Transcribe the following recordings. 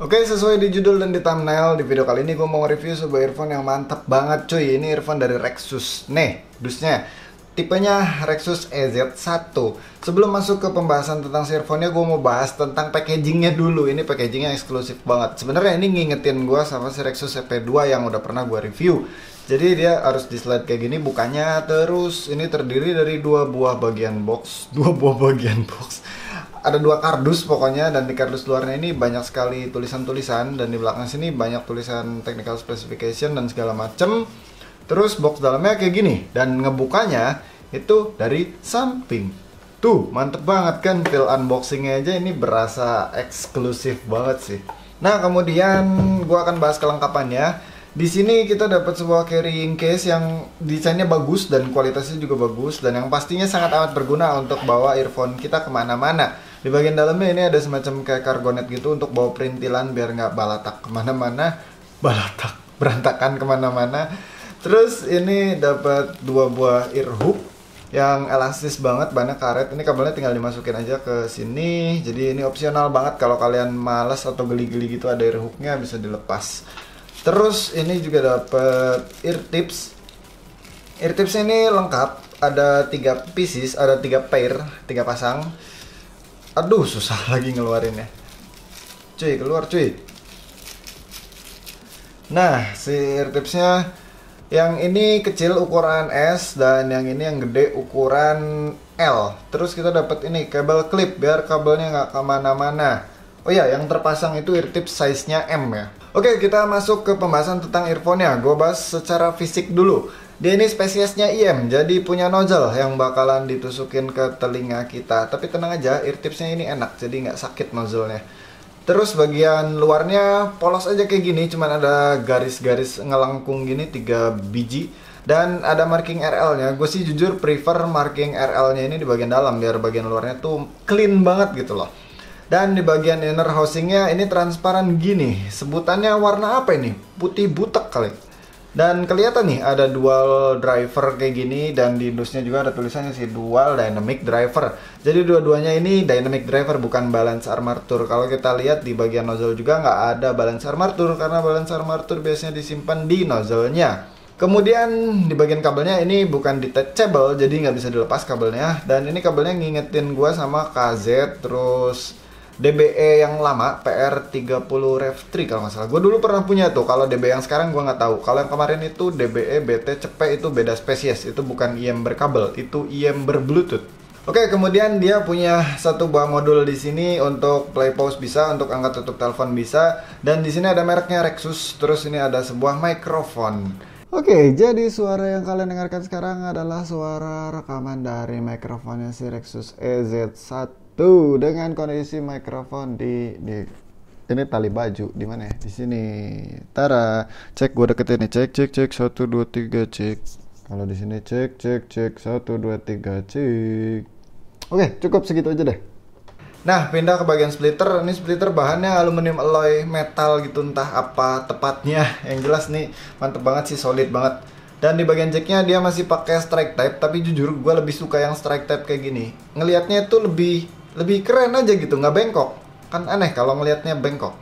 Oke, sesuai di judul dan di thumbnail, di video kali ini gue mau review sebuah earphone yang mantap banget cuy. Ini earphone dari Rexus. Nih, dusnya. Tipenya Rexus EZ1. Sebelum masuk ke pembahasan tentang si earphone-nya, gue mau bahas tentang packagingnya dulu. Ini packagingnya eksklusif banget. Sebenarnya ini ngingetin gue sama si Rexus EP2 yang udah pernah gue review. Jadi dia harus di slide kayak gini, bukannya terus. Ini terdiri dari dua buah bagian box. Ada dua kardus pokoknya, dan di kardus luarnya ini banyak sekali tulisan-tulisan, dan di belakang sini banyak tulisan technical specification dan segala macem. Terus box dalamnya kayak gini, dan ngebukanya itu dari samping. Tuh, mantep banget kan, feel unboxingnya aja ini berasa eksklusif banget sih. Nah, kemudian gua akan bahas kelengkapannya. Di sini kita dapat sebuah carrying case yang desainnya bagus dan kualitasnya juga bagus, dan yang pastinya sangat amat berguna untuk bawa earphone kita kemana-mana. Di bagian dalamnya ini ada semacam kayak cargonet gitu untuk bawa perintilan biar nggak berantakan kemana-mana. Terus ini dapat dua buah ear hook yang elastis banget, bannya karet. Ini kabelnya tinggal dimasukin aja ke sini. Jadi ini opsional banget kalau kalian males atau geli-geli gitu, ada ear hooknya bisa dilepas. Terus ini juga dapat ear tips. Ear tips ini lengkap, ada 3 pieces, ada 3 pair, 3 pasang. Aduh, susah lagi ngeluarinnya. Cuy, keluar cuy. Nah, si ear tipsnya yang ini kecil ukuran S, dan yang ini yang gede ukuran L. Terus kita dapat ini kabel clip biar kabelnya nggak kemana-mana. Oh ya, yang terpasang itu ear tips size-nya M ya. Oke, kita masuk ke pembahasan tentang earphone-nya. Gue bahas secara fisik dulu. Dia ini spesiesnya IM, jadi punya nozzle yang bakalan ditusukin ke telinga kita. Tapi tenang aja, ear tipsnya ini enak, jadi nggak sakit nozzle-nya. Terus bagian luarnya polos aja kayak gini, cuman ada garis-garis ngelengkung gini 3 biji. Dan ada marking RL-nya. Gue sih jujur prefer marking RL-nya ini di bagian dalam, biar bagian luarnya tuh clean banget gitu loh. Dan di bagian inner housingnya ini transparan gini. Sebutannya warna apa ini? Putih butek kali. Dan kelihatan nih ada dual driver kayak gini, dan di dusnya juga ada tulisannya sih dual dynamic driver. Jadi dua-duanya ini dynamic driver, bukan balance armature. Kalau kita lihat di bagian nozzle juga nggak ada balance armature, karena balance armature biasanya disimpan di nozzle-nya. Kemudian di bagian kabelnya ini bukan detachable, jadi nggak bisa dilepas kabelnya. Dan ini kabelnya ngingetin gua sama KZ, terus DBE yang lama, PR30 Rev3 kalau nggak salah. Gue dulu pernah punya tuh. Kalau DBE yang sekarang gue nggak tahu. Kalau yang kemarin itu DBE BT CP, itu beda spesies. Itu bukan IM berkabel, itu IM berbluetooth. Oke, kemudian dia punya satu buah modul di sini untuk play pause bisa, untuk angkat tutup telepon bisa, dan di sini ada mereknya Rexus. Terus ini ada sebuah mikrofon. Oke, jadi suara yang kalian dengarkan sekarang adalah suara rekaman dari mikrofonnya si Rexus EZ1 dengan kondisi mikrofon di ini tali baju di mana ya? Di sini. Tara, cek gue deketin nih, cek 1 2 3 cek. Kalau di sini cek 1 2 3 cek. Oke, cukup segitu aja deh. Nah, pindah ke bagian splitter. Ini splitter bahannya aluminium alloy metal gitu, entah apa tepatnya. Yang jelas nih mantep banget sih, solid banget. Dan di bagian jacknya dia masih pakai strike type, tapi jujur gue lebih suka yang strike type kayak gini. Ngelihatnya itu lebih keren aja gitu, nggak bengkok. Kan aneh kalau ngelihatnya bengkok.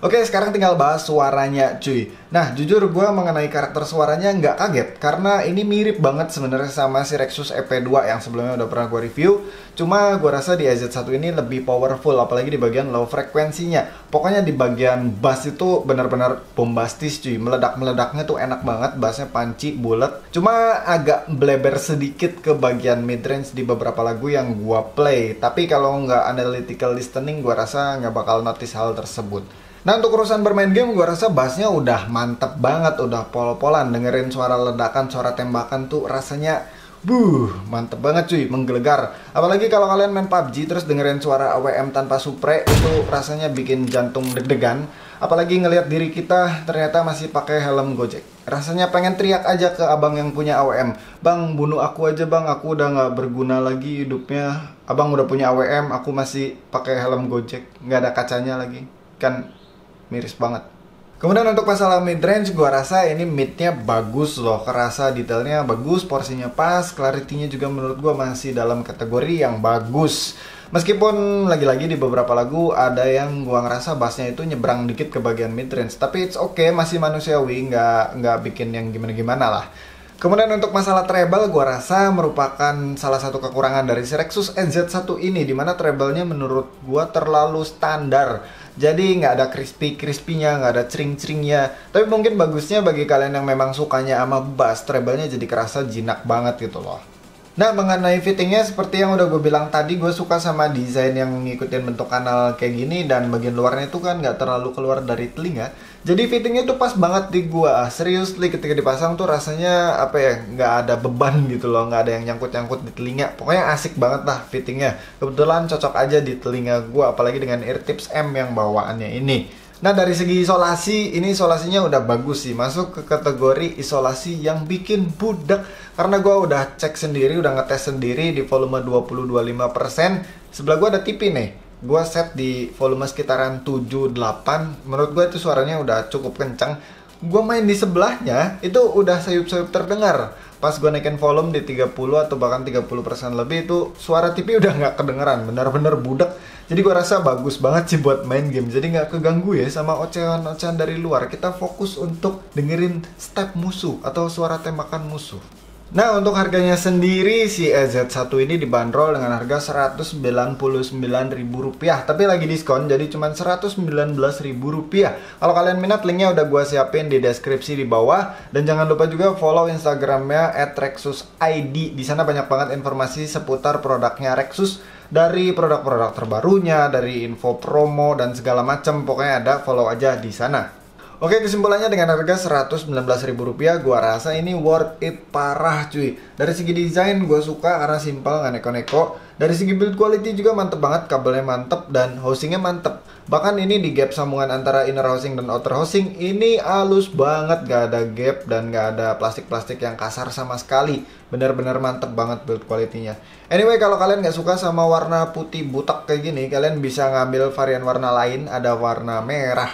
Oke, sekarang tinggal bahas suaranya cuy. Nah, jujur gue mengenai karakter suaranya nggak kaget, karena ini mirip banget sebenarnya sama si Rexus EP2 yang sebelumnya udah pernah gue review. Cuma gue rasa di EZ1 ini lebih powerful, apalagi di bagian low frekuensinya. Pokoknya di bagian bass itu benar-benar bombastis cuy. Meledak-meledaknya tuh enak banget, bassnya panci, bulat. Cuma agak bleber sedikit ke bagian midrange di beberapa lagu yang gue play. Tapi kalau nggak analytical listening, gue rasa nggak bakal notice hal tersebut. Nah, untuk urusan bermain game, gue rasa bassnya udah mantep banget, udah pol-polan. Dengerin suara ledakan, suara tembakan tuh rasanya mantep banget cuy, menggelegar. Apalagi kalau kalian main PUBG terus dengerin suara AWM tanpa supre, itu rasanya bikin jantung deg-degan. Apalagi ngelihat diri kita ternyata masih pakai helm Gojek. Rasanya pengen teriak aja ke abang yang punya AWM. Bang, bunuh aku aja bang, aku udah nggak berguna lagi hidupnya. Abang udah punya AWM, aku masih pakai helm Gojek, nggak ada kacanya lagi. Kan miris banget. Kemudian untuk masalah mid-range, gua rasa ini midnya bagus loh, kerasa detailnya bagus, porsinya pas, clarity-nya juga menurut gua masih dalam kategori yang bagus. Meskipun lagi-lagi di beberapa lagu ada yang gua ngerasa bassnya itu nyebrang dikit ke bagian mid-range, tapi it's okay, masih manusiawi, nggak bikin yang gimana-gimana lah. Kemudian untuk masalah treble, gua rasa merupakan salah satu kekurangan dari si Rexus NZ1 ini, dimana treble-nya menurut gua terlalu standar. Jadi nggak ada crispy-crispy-nya, nggak ada cering-ceringnya. Tapi mungkin bagusnya bagi kalian yang memang sukanya sama bass, treble-nya jadi kerasa jinak banget gitu loh. Nah, mengenai fittingnya seperti yang udah gue bilang tadi, gue suka sama desain yang ngikutin bentuk kanal kayak gini, dan bagian luarnya itu kan nggak terlalu keluar dari telinga. Jadi fittingnya tuh pas banget di gue. Seriously, ketika dipasang tuh rasanya apa ya, nggak ada beban gitu loh, nggak ada yang nyangkut-nyangkut di telinga. Pokoknya asik banget lah fittingnya. Kebetulan cocok aja di telinga gue, apalagi dengan Eartips M yang bawaannya ini. Nah, dari segi isolasi, ini isolasinya udah bagus sih, masuk ke kategori isolasi yang bikin budak. Karena gue udah cek sendiri, udah ngetes sendiri di volume 20-25%. Sebelah gue ada TV nih, gue set di volume sekitaran 7-8. Menurut gue itu suaranya udah cukup kencang. Gue main di sebelahnya, itu udah sayup-sayup terdengar. Pas gue naikin volume di 30 atau bahkan 30% lebih, itu suara TV udah nggak kedengeran, bener-bener budak. Jadi gue rasa bagus banget sih buat main game. Jadi nggak keganggu ya sama ocehan-ocehan dari luar. Kita fokus untuk dengerin step musuh atau suara tembakan musuh. Nah, untuk harganya sendiri, si EZ1 ini dibanderol dengan harga Rp199.000. Tapi lagi diskon, jadi cuma Rp119.000. Kalau kalian minat, linknya udah gue siapin di deskripsi di bawah. Dan jangan lupa juga follow Instagramnya @rexusid. Di sana banyak banget informasi seputar produknya Rexus. Dari produk-produk terbarunya, dari info promo, dan segala macam. Pokoknya ada, follow aja di sana. Oke, kesimpulannya dengan harga Rp119.000, gua rasa ini worth it parah cuy. Dari segi desain gua suka karena simple, nggak neko-neko. Dari segi build quality juga mantep banget, kabelnya mantep dan housingnya mantep. Bahkan ini di gap sambungan antara inner housing dan outer housing ini halus banget, gak ada gap dan gak ada plastik-plastik yang kasar sama sekali. Bener-bener mantep banget build quality-nya. Anyway, kalau kalian nggak suka sama warna putih butek kayak gini, kalian bisa ngambil varian warna lain, ada warna merah.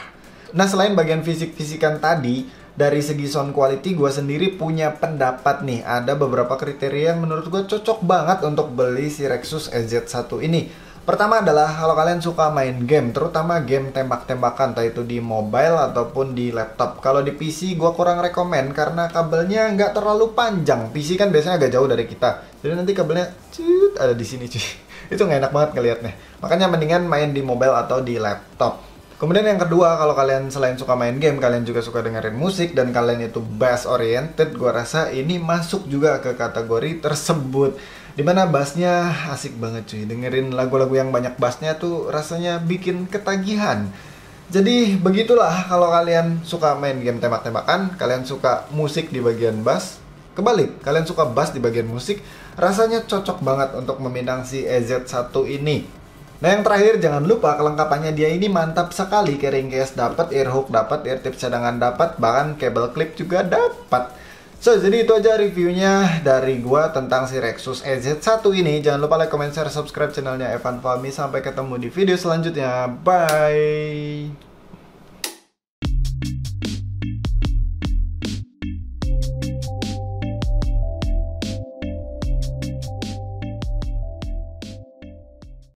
Nah, selain bagian fisik-fisikan tadi, dari segi sound quality gue sendiri punya pendapat nih. Ada beberapa kriteria yang menurut gue cocok banget untuk beli si Rexus EZ1 ini. Pertama adalah kalau kalian suka main game, terutama game tembak-tembakan, entah itu di mobile ataupun di laptop. Kalau di PC gue kurang rekomen karena kabelnya nggak terlalu panjang. PC kan biasanya agak jauh dari kita, jadi nanti kabelnya ada di sini cuy. Itu nggak enak banget ngeliatnya. Makanya mendingan main di mobile atau di laptop. Kemudian yang kedua, kalau kalian selain suka main game, kalian juga suka dengerin musik dan kalian itu bass oriented, gua rasa ini masuk juga ke kategori tersebut. Dimana bassnya asik banget cuy. Dengerin lagu-lagu yang banyak bassnya tuh rasanya bikin ketagihan. Jadi begitulah kalau kalian suka main game tembak-tembakan, kalian suka musik di bagian bass. Kebalik, kalian suka bass di bagian musik, rasanya cocok banget untuk meminang si EZ1 ini. Nah, yang terakhir jangan lupa kelengkapannya dia ini mantap sekali. Carrying case dapat, ear hook dapat, ear tips cadangan dapat, bahkan kabel clip juga dapat. So, jadi itu aja reviewnya dari gua tentang si Rexus EZ1 ini. Jangan lupa like, comment, share, subscribe channelnya Evan Fahmi. Sampai ketemu di video selanjutnya. Bye.